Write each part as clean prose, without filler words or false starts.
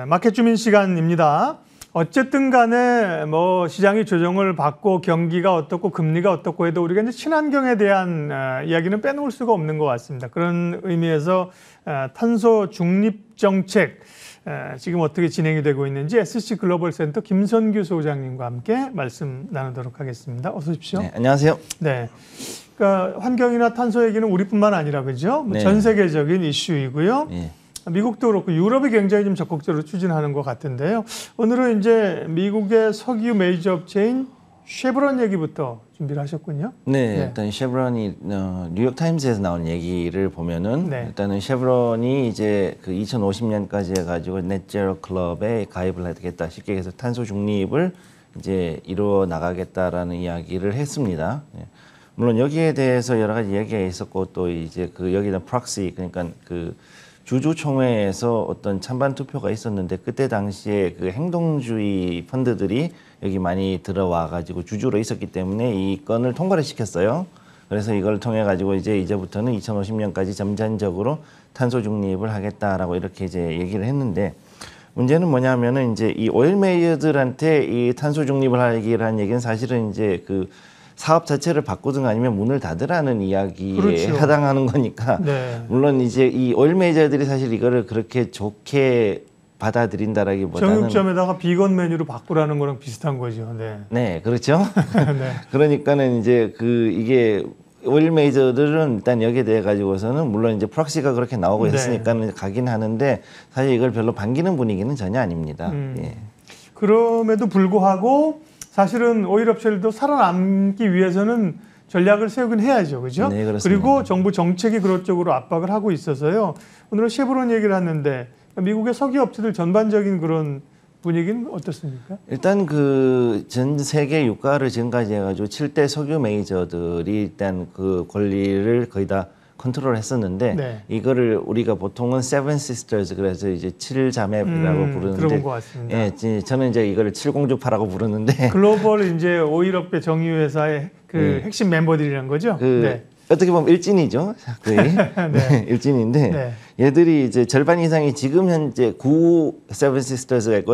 마켓 주민 시간입니다. 어쨌든 간에 뭐 시장이 조정을 받고 경기가 어떻고 금리가 어떻고 해도 우리가 이제 친환경에 대한 이야기는 빼놓을 수가 없는 것 같습니다. 그런 의미에서 탄소 중립 정책 지금 어떻게 진행이 되고 있는지 SC 글로벌 센터 김선규 소장님과 함께 말씀 나누도록 하겠습니다. 어서 오십시오. 네, 안녕하세요. 네. 그러니까 환경이나 탄소 얘기는 우리뿐만 아니라 그죠? 네. 전 세계적인 이슈이고요. 네. 미국도 그렇고 유럽이 굉장히 좀 적극적으로 추진하는 것 같은데요. 오늘은 이제 미국의 석유 메이저 업체인 쉐브론 얘기부터 준비를 하셨군요. 네, 일단 쉐브론이 뉴욕 타임즈에서 나온 얘기를 보면은 일단은 쉐브론이 이제 그 2050년까지 해가지고 넷제로 클럽에 가입을 하겠다. 쉽게 해서 탄소 중립을 이제 이루어 나가겠다라는 이야기를 했습니다. 물론 여기에 대해서 여러 가지 얘기가 있었고 또 이제 그 여기는 프락시 그러니까 그 주주총회에서 어떤 찬반 투표가 있었는데 그때 당시에 그 행동주의 펀드들이 여기 많이 들어와 가지고 주주로 있었기 때문에 이 건을 통과를 시켰어요. 그래서 이걸 통해 가지고 이제부터는 2050년까지 점진적으로 탄소 중립을 하겠다라고 이렇게 이제 얘기를 했는데 문제는 뭐냐면은 이제 이 오일 메이저들한테 이 탄소 중립을 하기를 한 얘기는 사실은 이제 그 사업 자체를 바꾸든 아니면 문을 닫으라는 이야기에 해당하는 거니까 물론 이제 이 오일 메이저들이 사실 이거를 그렇게 좋게 받아들인다라기보다는 정육점에다가 비건 메뉴로 바꾸라는 거랑 비슷한 거죠. 네, 그렇죠. 그러니까는 이제 그 이게 오일 메이저들은 일단 여기에 대해 가지고서는 물론 이제 프락시가 그렇게 나오고 했으니까는 가긴 하는데 사실 이걸 별로 반기는 분위기는 전혀 아닙니다. 그럼에도 불구하고 사실은 오일 업체들도 살아남기 위해서는 전략을 세우긴 해야죠. 그죠? 네, 그렇습니다. 그리고 정부 정책이 그런 쪽으로 압박을 하고 있어서요. 오늘은 쉐브론 얘기를 하는데 미국의 석유 업체들 전반적인 그런 분위기는 어떻습니까? 일단 그 전 세계 유가를 지금까지 해가지고 7대 석유 메이저들이 일단 그 권리를 거의 다 컨트롤 했었는데 이거를 우리가 보통은 Seven Sisters 그래서 이제 7자매라고 부르는데 들어본 것 같습니다. 예, 저는 이제 이거를 7공주파라고 부르는데 글로벌 이제 오일업계 정유회사의 그 핵심 멤버들이란 거죠. 어떻게 보면 일진이죠. 거의 일진인데 얘들이 이제 절반 이상이 지금 현재 구 세븐 시스터즈가 있고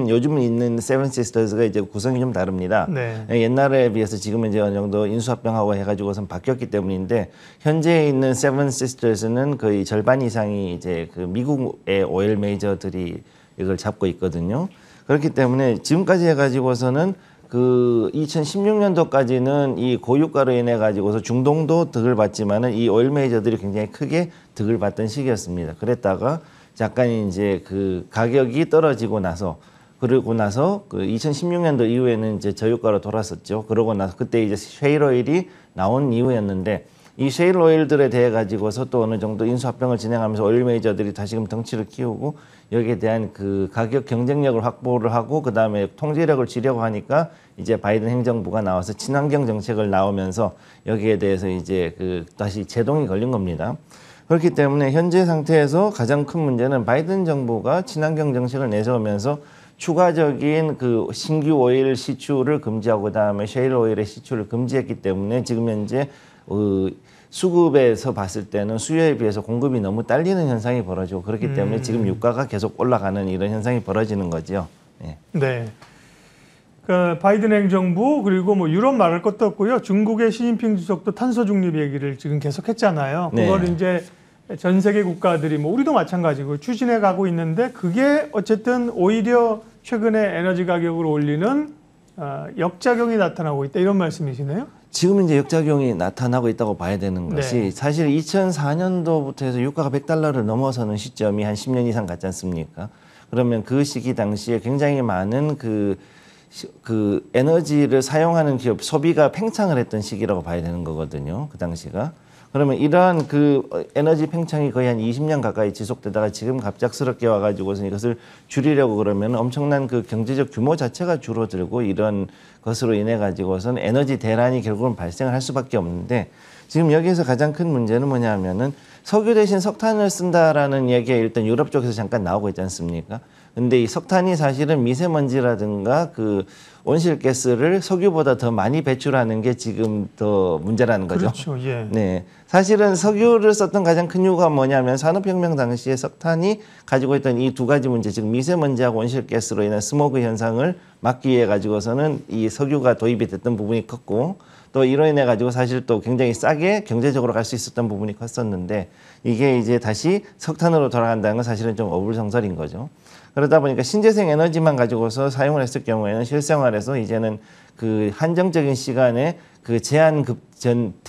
요즘 있는 세븐 시스터즈가 이제 구성이 좀 다릅니다. 옛날에 비해서 지금은 이제 어느 정도 인수합병하고 해가지고선 바뀌었기 때문인데 현재 있는 세븐 시스터즈는 거의 절반 이상이 이제 그 미국의 오일 메이저들이 이걸 잡고 있거든요. 그렇기 때문에 지금까지 해가지고서는 그 2016년도까지는 이 고유가로 인해 가지고서 중동도 득을 받지만은 이 오일 메이저들이 굉장히 크게 득을 받던 시기였습니다. 그랬다가 약간 이제 그 가격이 떨어지고 나서 그러고 나서 그 2016년도 이후에는 이제 저유가로 돌았었죠. 그러고 나서 그때 이제 셰일 오일이 나온 이후였는데 이 셰일 오일들에 대해 가지고서 또 어느 정도 인수합병을 진행하면서 오일 메이저들이 다시금 덩치를 키우고 여기에 대한 그 가격 경쟁력을 확보를 하고 그 다음에 통제력을 쥐려고 하니까 이제 바이든 행정부가 나와서 친환경 정책을 나오면서 여기에 대해서 이제 그 다시 제동이 걸린 겁니다. 그렇기 때문에 현재 상태에서 가장 큰 문제는 바이든 정부가 친환경 정책을 내세우면서 추가적인 그 신규 오일 시추를 금지하고 그다음에 셰일 오일의 시추를 금지했기 때문에 지금 현재 수급에서 봤을 때는 수요에 비해서 공급이 너무 딸리는 현상이 벌어지고 그렇기 때문에 지금 유가가 계속 올라가는 이런 현상이 벌어지는 거죠. 네. 그 바이든 행정부 그리고 뭐 유럽 말할 것도 없고요. 중국의 시진핑 주석도 탄소 중립 얘기를 지금 계속했잖아요. 그걸 이제 전 세계 국가들이 뭐 우리도 마찬가지고 추진해 가고 있는데 그게 어쨌든 오히려 최근에 에너지 가격을 올리는 역작용이 나타나고 있다 이런 말씀이시네요. 지금 이제 역작용이 나타나고 있다고 봐야 되는 것이 사실 2004년도부터 해서 유가가 $100를 넘어서는 시점이 한 10년 이상 갔지 않습니까? 그러면 그 시기 당시에 굉장히 많은 그 에너지를 사용하는 기업 소비가 팽창을 했던 시기라고 봐야 되는 거거든요. 그 당시가. 그러면 이러한 그 에너지 팽창이 거의 한 20년 가까이 지속되다가 지금 갑작스럽게 와가지고서 이것을 줄이려고 그러면 엄청난 그 경제적 규모 자체가 줄어들고 이런 것으로 인해 가지고서는 에너지 대란이 결국은 발생을 할 수밖에 없는데 지금 여기에서 가장 큰 문제는 뭐냐 하면은 석유 대신 석탄을 쓴다라는 얘기가 일단 유럽 쪽에서 잠깐 나오고 있지 않습니까? 근데 이 석탄이 사실은 미세먼지라든가 그 온실가스를 석유보다 더 많이 배출하는 게 지금 더 문제라는 거죠. 그렇죠. 예. 네. 사실은 석유를 썼던 가장 큰 이유가 뭐냐면 산업혁명 당시에 석탄이 가지고 있던 이 두 가지 문제, 즉 미세먼지하고 온실가스로 인한 스모그 현상을 막기 위해 가지고서는 이 석유가 도입이 됐던 부분이 컸고, 또 이로 인해 가지고 사실 또 굉장히 싸게 경제적으로 갈 수 있었던 부분이 컸었는데, 이게 이제 다시 석탄으로 돌아간다는 건 사실은 좀 어불성설인 거죠. 그러다 보니까 신재생 에너지만 가지고서 사용을 했을 경우에는 실생활에서 이제는 그 한정적인 시간에 그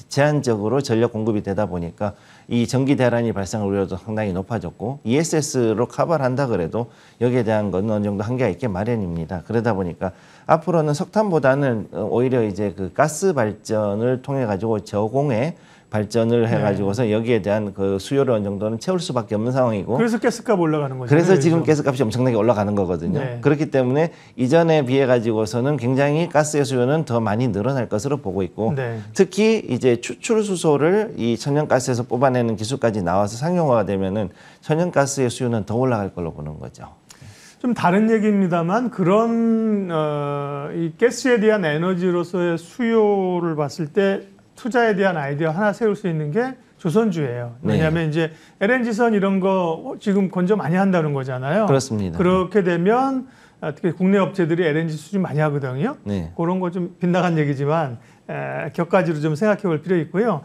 제한적으로 전력 공급이 되다 보니까 이 전기 대란이 발생할 우려도 상당히 높아졌고, ESS로 커버를 한다 그래도 여기에 대한 건 어느 정도 한계가 있게 마련입니다. 그러다 보니까 앞으로는 석탄보다는 오히려 이제 그 가스 발전을 통해 가지고 저공해 발전을 해가지고서 여기에 대한 그 수요를 어느 정도는 채울 수밖에 없는 상황이고, 그래서 가스값 올라가는 거죠. 그래서 지금 가스값이 엄청나게 올라가는 거거든요. 네. 그렇기 때문에 이전에 비해 가지고서는 굉장히 가스의 수요는 더 많이 늘어날 것으로 보고 있고, 네. 특히 이제 추출 수소를 이 천연가스에서 뽑아내는 기술까지 나와서 상용화가 되면은 천연가스의 수요는 더 올라갈 걸로 보는 거죠. 좀 다른 얘기입니다만 그런 이 가스에 대한 에너지로서의 수요를 봤을 때 투자에 대한 아이디어 하나 세울 수 있는 게 조선주예요. 왜냐하면 이제 LNG선 이런 거 지금 건조 많이 한다는 거잖아요. 그렇습니다. 그렇게 되면 특히 국내 업체들이 LNG 수출 많이 하거든요. 네. 그런 거 좀 빗나간 얘기지만 격가지로 좀 생각해 볼 필요 있고요.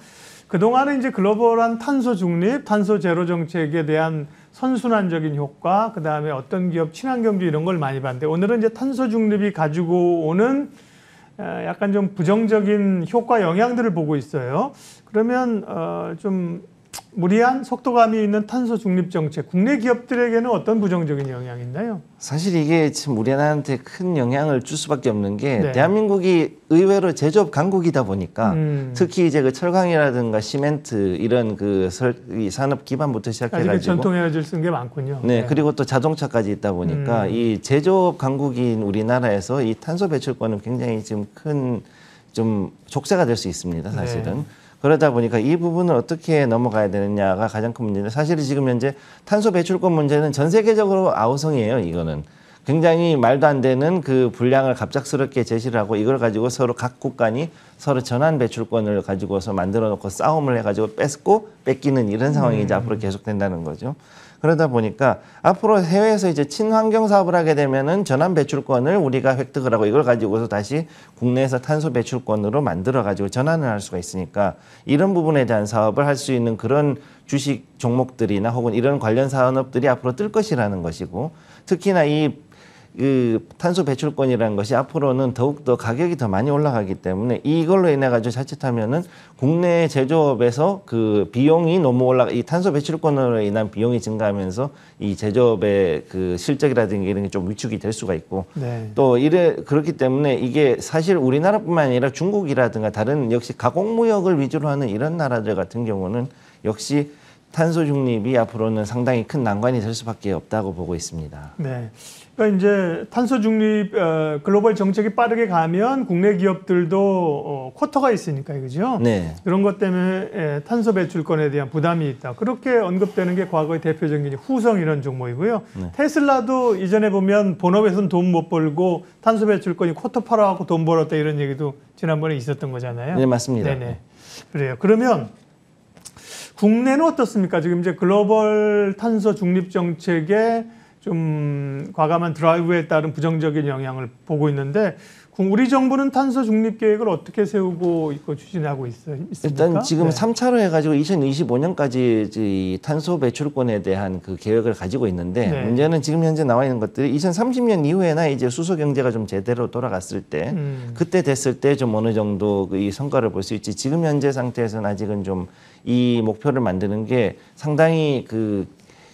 그동안은 이제 글로벌한 탄소 중립, 탄소 제로 정책에 대한 선순환적인 효과, 그 다음에 어떤 기업 친환경주 이런 걸 많이 봤는데, 오늘은 이제 탄소 중립이 가지고 오는 약간 좀 부정적인 효과 영향들을 보고 있어요. 그러면 좀 무리한 속도감이 있는 탄소 중립 정책, 국내 기업들에게는 어떤 부정적인 영향이 있나요? 사실 이게 참 우리나라한테 큰 영향을 줄 수밖에 없는 게, 네. 대한민국이 의외로 제조업 강국이다 보니까 특히 이제 그 철강이라든가 시멘트 이런 그 이 산업 기반부터 시작해가지고 아직 전통 에너지를 쓴 게 많군요. 네, 그리고 또 자동차까지 있다 보니까 이 제조업 강국인 우리나라에서 이 탄소 배출권은 굉장히 지금 큰 좀 족쇄가 될 수 있습니다, 사실은. 네. 그러다 보니까 이 부분을 어떻게 넘어가야 되느냐가 가장 큰 문제인데, 사실은 지금 현재 탄소 배출권 문제는 전 세계적으로 아우성이에요, 이거는. 굉장히 말도 안 되는 그 분량을 갑작스럽게 제시를 하고, 이걸 가지고 서로 각 국간이 서로 전환 배출권을 가지고서 만들어 놓고 싸움을 해가지고 뺏고 뺏기는 이런 상황이 이제 앞으로 계속된다는 거죠. 그러다 보니까 앞으로 해외에서 이제 친환경 사업을 하게 되면은 전환 배출권을 우리가 획득을 하고, 이걸 가지고서 다시 국내에서 탄소 배출권으로 만들어 가지고 전환을 할 수가 있으니까, 이런 부분에 대한 사업을 할 수 있는 그런 주식 종목들이나 혹은 이런 관련 산업들이 앞으로 뜰 것이라는 것이고, 특히나 그 탄소 배출권이라는 것이 앞으로는 더욱더 가격이 더 많이 올라가기 때문에, 이걸로 인해 가지고 자칫하면은 국내 제조업에서 그 비용이 너무 이 탄소 배출권으로 인한 비용이 증가하면서 이 제조업의 그 실적이라든가 이런 게 좀 위축이 될 수가 있고, 네. 또 그렇기 때문에 이게 사실 우리나라뿐만 아니라 중국이라든가 다른 역시 가공무역을 위주로 하는 이런 나라들 같은 경우는 역시 탄소 중립이 앞으로는 상당히 큰 난관이 될 수밖에 없다고 보고 있습니다. 네. 그러니까 이제 탄소 중립 글로벌 정책이 빠르게 가면 국내 기업들도 쿼터가 있으니까, 그죠? 네. 그런 것 때문에 탄소 배출권에 대한 부담이 있다. 그렇게 언급되는 게 과거의 대표적인 후성 이런 종목이고요. 네. 테슬라도 이전에 보면 본업에서는 돈 못 벌고 탄소 배출권이 쿼터 팔아갖고 돈 벌었다 이런 얘기도 지난번에 있었던 거잖아요. 네, 맞습니다. 네네. 그래요. 그러면 국내는 어떻습니까? 지금 이제 글로벌 탄소 중립 정책에 좀 과감한 드라이브에 따른 부정적인 영향을 보고 있는데, 우리 정부는 탄소 중립 계획을 어떻게 세우고 있고 추진하고 있습니까? 일단 지금 네. 3차로 해가지고 2025년까지 이 탄소 배출권에 대한 그 계획을 가지고 있는데, 네. 문제는 지금 현재 나와 있는 것들이 2030년 이후에나 이제 수소 경제가 좀 제대로 돌아갔을 때, 그때 됐을 때 좀 어느 정도 이 성과를 볼 수 있지, 지금 현재 상태에서는 아직은 좀 이 목표를 만드는 게 상당히 그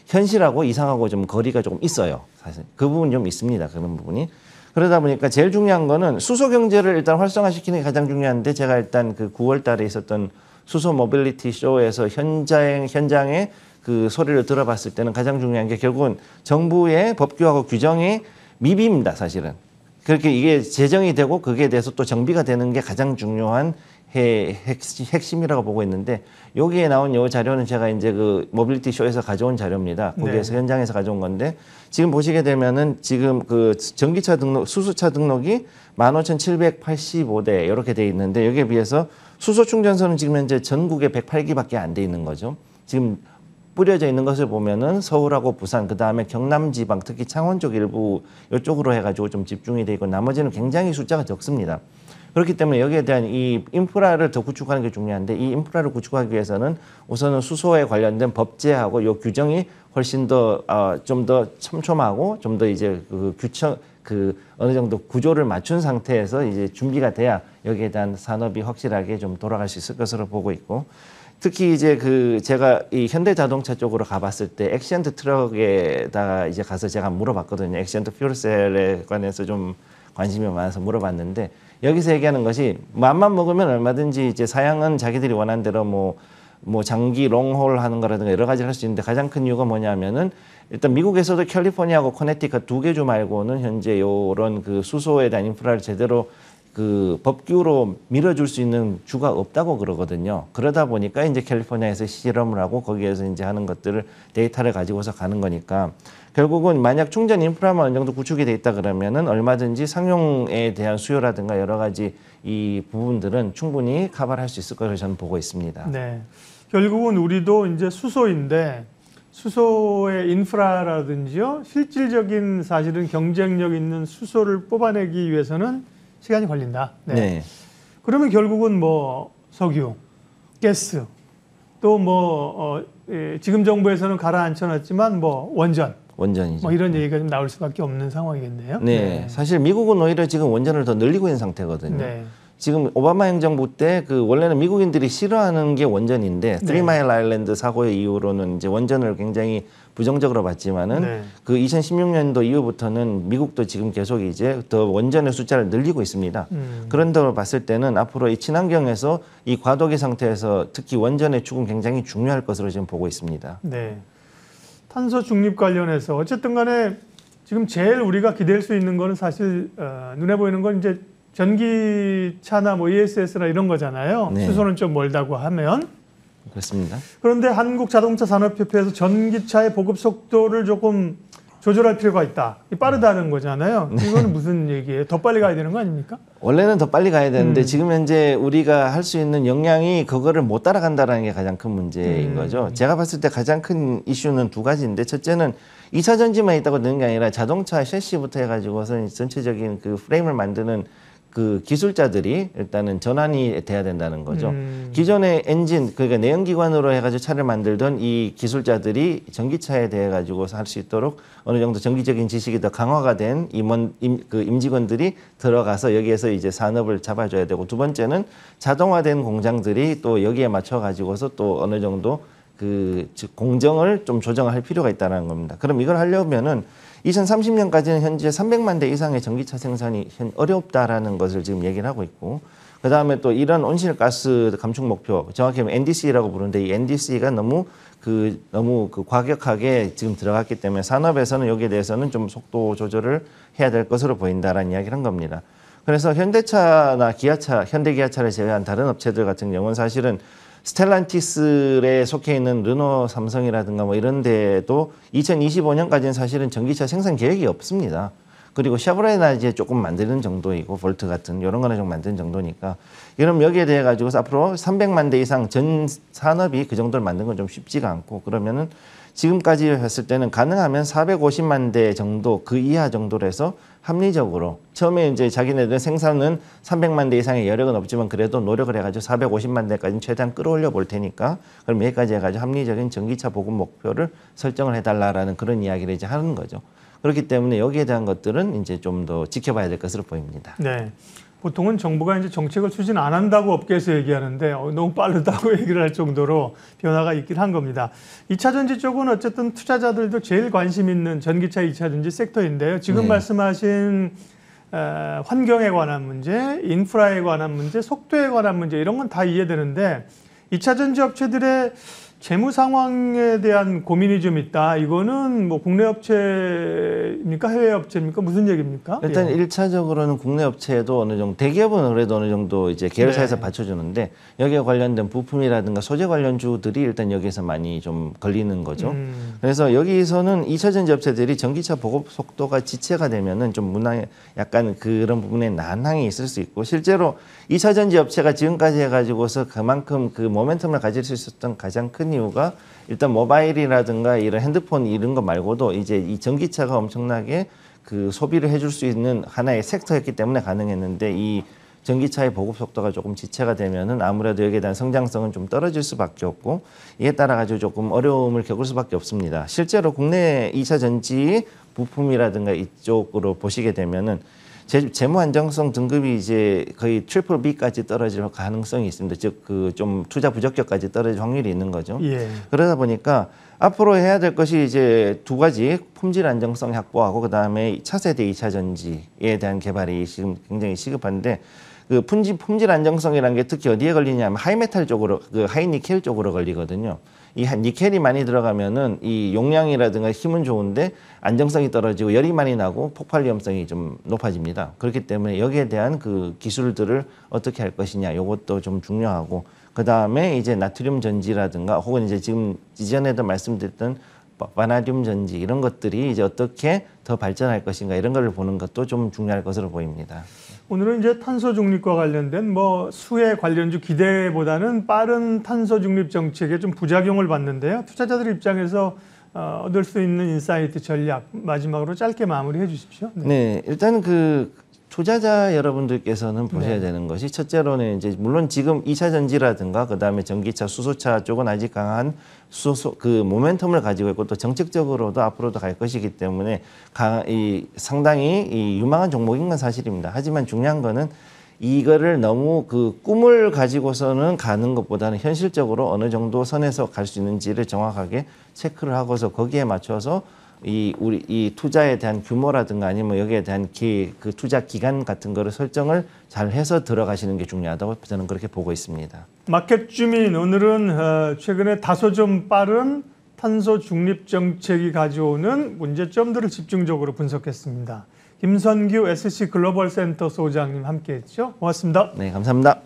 현실하고 이상하고 좀 거리가 조금 있어요. 사실 그 부분 좀 있습니다. 그런 부분이. 그러다 보니까 제일 중요한 거는 수소 경제를 일단 활성화시키는 게 가장 중요한데, 제가 일단 그 9월 달에 있었던 수소 모빌리티 쇼에서 현장의 그 소리를 들어봤을 때는 가장 중요한 게 결국은 정부의 법규하고 규정의 미비입니다, 사실은. 그렇게 이게 제정이 되고 거기에 대해서 또 정비가 되는 게 가장 중요한 핵심이라고 보고 있는데 여기에 나온 이 자료는 제가 이제 그 모빌리티 쇼에서 가져온 자료입니다. 거기에서 네. 현장에서 가져온 건데 지금 보시게 되면은 지금 그 전기차 등록, 수소차 등록이 15,785대 이렇게 돼 있는데 여기에 비해서 수소 충전소는 지금 현재 전국에 108기밖에 안 돼 있는 거죠. 지금 뿌려져 있는 것을 보면은 서울하고 부산, 그 다음에 경남 지방, 특히 창원 쪽 일부 이쪽으로 해가지고 좀 집중이 돼 있고 나머지는 굉장히 숫자가 적습니다. 그렇기 때문에 여기에 대한 이 인프라를 더 구축하는 게 중요한데 이 인프라를 구축하기 위해서는 우선은 수소에 관련된 법제하고 요 규정이 훨씬 더 좀 더 촘촘하고 좀 더 이제 그 어느 정도 구조를 맞춘 상태에서 이제 준비가 돼야 여기에 대한 산업이 확실하게 좀 돌아갈 수 있을 것으로 보고 있고 특히 이제 그 제가 이 현대자동차 쪽으로 가봤을 때 액시언트 트럭에다가 이제 가서 제가 물어봤거든요. 액시언트 퓨얼셀에 관해서 좀 관심이 많아서 물어봤는데 여기서 얘기하는 것이 맘만 먹으면 얼마든지 이제 사양은 자기들이 원하는 대로 뭐 장기 롱홀 하는 거라든가 여러 가지를 할 수 있는데 가장 큰 이유가 뭐냐면은 일단 미국에서도 캘리포니아하고 커네티컷 두 개 주 말고는 현재 요런 그 수소에 대한 인프라를 제대로 그 법규로 밀어줄 수 있는 주가 없다고 그러거든요. 그러다 보니까 이제 캘리포니아에서 실험을 하고 거기에서 이제 하는 것들을 데이터를 가지고서 가는 거니까 결국은 만약 충전 인프라만 어느 정도 구축이 돼 있다 그러면은 얼마든지 상용에 대한 수요라든가 여러 가지 이 부분들은 충분히 커버를 할 수 있을 거라고 저는 보고 있습니다. 네. 결국은 우리도 이제 수소인데 수소의 인프라라든지요. 실질적인 사실은 경쟁력 있는 수소를 뽑아내기 위해서는 시간이 걸린다. 네. 네. 그러면 결국은 뭐 석유, 가스, 또 뭐 지금 정부에서는 가라앉혀놨지만 뭐 원전이죠. 뭐 이런 얘기가 좀 나올 수밖에 없는 상황이겠네요. 네. 네. 사실 미국은 오히려 지금 원전을 더 늘리고 있는 상태거든요. 네. 지금 오바마 행정부 때 그 원래는 미국인들이 싫어하는 게 원전인데 네. 3마일 아일랜드 사고 이후로는 이제 원전을 굉장히 부정적으로 봤지만은 네. 그 2016년도 이후부터는 미국도 지금 계속 이제 더 원전의 숫자를 늘리고 있습니다. 그런 점을 봤을 때는 앞으로 이 친환경에서 이 과도기 상태에서 특히 원전의 축은 굉장히 중요할 것으로 지금 보고 있습니다. 네. 탄소 중립 관련해서 어쨌든 간에 지금 제일 우리가 기댈 수 있는 거는 사실 눈에 보이는 건 이제 전기차나 뭐 ESS나 이런 거잖아요. 네. 수소는 좀 멀다고 하면. 그렇습니다. 그런데 한국자동차산업협회에서 전기차의 보급 속도를 조금 조절할 필요가 있다. 빠르다는 거잖아요. 네. 이거는 무슨 얘기예요? 더 빨리 가야 되는 거 아닙니까? 원래는 더 빨리 가야 되는데 지금 현재 우리가 할 수 있는 역량이 그거를 못 따라간다는 게 가장 큰 문제인 거죠. 제가 봤을 때 가장 큰 이슈는 두 가지인데 첫째는 2차 전지만 있다고 되는 게 아니라 자동차 셰시부터 해가지고서 전체적인 그 프레임을 만드는 그 기술자들이 일단은 전환이 돼야 된다는 거죠. 기존의 엔진, 그러니까 내연기관으로 해가지고 차를 만들던 이 기술자들이 전기차에 대해 가지고서 할 수 있도록 어느 정도 전기적인 지식이 더 강화가 된 임직원들이 들어가서 여기에서 이제 산업을 잡아줘야 되고, 두 번째는 자동화된 공장들이 또 여기에 맞춰 가지고서 또 어느 정도 그 공정을 좀 조정할 필요가 있다는 겁니다. 그럼 이걸 하려면은 2030년까지는 현재 300만 대 이상의 전기차 생산이 어렵다라는 것을 지금 얘기를 하고 있고, 그 다음에 또 이런 온실가스 감축 목표, 정확히 하면 NDC라고 부르는데 이 NDC가 너무 과격하게 지금 들어갔기 때문에 산업에서는 여기에 대해서는 좀 속도 조절을 해야 될 것으로 보인다라는 이야기를 한 겁니다. 그래서 현대차나 기아차, 현대기아차를 제외한 다른 업체들 같은 경우는 사실은 스텔란티스에 속해 있는 르노, 삼성이라든가 뭐 이런 데도 2025년까지는 사실은 전기차 생산 계획이 없습니다. 그리고 샤브레나 이제 조금 만드는 정도이고, 볼트 같은 이런 거는 좀 만드는 정도니까, 이런 여기에 대해 가지고서 앞으로 300만 대 이상 전 산업이 그 정도를 만드는 건 좀 쉽지가 않고, 그러면은 지금까지 했을 때는 가능하면 450만 대 정도, 그 이하 정도로 해서 합리적으로, 처음에 이제 자기네들 생산은 300만 대 이상의 여력은 없지만 그래도 노력을 해가지고 450만 대까지는 최대한 끌어올려 볼 테니까, 그럼 여기까지 해가지고 합리적인 전기차 보급 목표를 설정을 해달라라는 그런 이야기를 이제 하는 거죠. 그렇기 때문에 여기에 대한 것들은 이제 좀 더 지켜봐야 될 것으로 보입니다. 네. 보통은 정부가 이제 정책을 추진 안 한다고 업계에서 얘기하는데 너무 빠르다고 얘기를 할 정도로 변화가 있긴 한 겁니다. 2차 전지 쪽은 어쨌든 투자자들도 제일 관심 있는 전기차 2차 전지 섹터인데요. 지금 네. 말씀하신 환경에 관한 문제, 인프라에 관한 문제, 속도에 관한 문제, 이런 건 다 이해되는데 2차 전지 업체들의 재무 상황에 대한 고민이 좀 있다. 이거는 뭐 국내 업체입니까? 해외 업체입니까? 무슨 얘기입니까? 일단 예. 1차적으로는 국내 업체도 어느 정도, 대기업은 그래도 어느 정도 이제 계열사에서 네. 받쳐주는데 여기에 관련된 부품이라든가 소재 관련주들이 일단 여기서 많이 좀 걸리는 거죠. 그래서 여기서는 2차 전지 업체들이 전기차 보급 속도가 지체가 되면은 좀 문항에 약간 그런 부분에 난항이 있을 수 있고, 실제로 2차 전지 업체가 지금까지 해가지고서 그만큼 그 모멘텀을 가질 수 있었던 가장 큰 이유가 일단 모바일이라든가 이런 핸드폰 이런 거 말고도 이제 이 전기차가 엄청나게 그 소비를 해줄 수 있는 하나의 섹터였기 때문에 가능했는데, 이 전기차의 보급 속도가 조금 지체가 되면은 아무래도 여기에 대한 성장성은 좀 떨어질 수밖에 없고, 이에 따라 가지고 조금 어려움을 겪을 수밖에 없습니다. 실제로 국내 2차 전지 부품이라든가 이쪽으로 보시게 되면은 재무 안정성 등급이 이제 거의 트리플 B까지 떨어질 가능성이 있습니다. 즉 그 좀 투자 부적격까지 떨어질 확률이 있는 거죠. 예. 그러다 보니까 앞으로 해야 될 것이 이제 두 가지, 품질 안정성 확보하고 그다음에 차세대 2차 전지에 대한 개발이 지금 굉장히 시급한데, 그 품질 안정성이라는 게 특히 어디에 걸리냐면 하이메탈 쪽으로, 그 하이니켈 쪽으로 걸리거든요. 이 니켈이 많이 들어가면은 이 용량이라든가 힘은 좋은데 안정성이 떨어지고 열이 많이 나고 폭발 위험성이 좀 높아집니다. 그렇기 때문에 여기에 대한 그 기술들을 어떻게 할 것이냐, 이것도 좀 중요하고, 그 다음에 이제 나트륨 전지라든가 혹은 이제 지금 이전에도 말씀드렸던 바나듐 전지 이런 것들이 이제 어떻게 더 발전할 것인가, 이런 걸 보는 것도 좀 중요할 것으로 보입니다. 오늘은 이제 탄소 중립과 관련된 뭐 수혜 관련주 기대보다는 빠른 탄소 중립 정책에 좀 부작용을 봤는데요. 투자자들 입장에서 얻을 수 있는 인사이트 전략 마지막으로 짧게 마무리해 주십시오. 네, 일단 그 투자자 여러분들께서는 보셔야 되는 것이, 첫째로는 이제 물론 지금 2차 전지라든가 그다음에 전기차, 수소차 쪽은 아직 강한 그 모멘텀을 가지고 있고 또 정책적으로도 앞으로도 갈 것이기 때문에 상당히 유망한 종목인 건 사실입니다. 하지만 중요한 거는 이거를 너무 그 꿈을 가지고서는 가는 것보다는 현실적으로 어느 정도 선에서 갈 수 있는지를 정확하게 체크를 하고서 거기에 맞춰서 이 투자에 대한 규모라든가 아니면 여기에 대한 그 투자 기간 같은 거를 설정을 잘 해서 들어가시는 게 중요하다고 저는 그렇게 보고 있습니다. 마켓 주민, 오늘은 최근에 다소 좀 빠른 탄소 중립 정책이 가져오는 문제점들을 집중적으로 분석했습니다. 김선규 SC 글로벌 센터 소장님 함께했죠. 고맙습니다. 네, 감사합니다.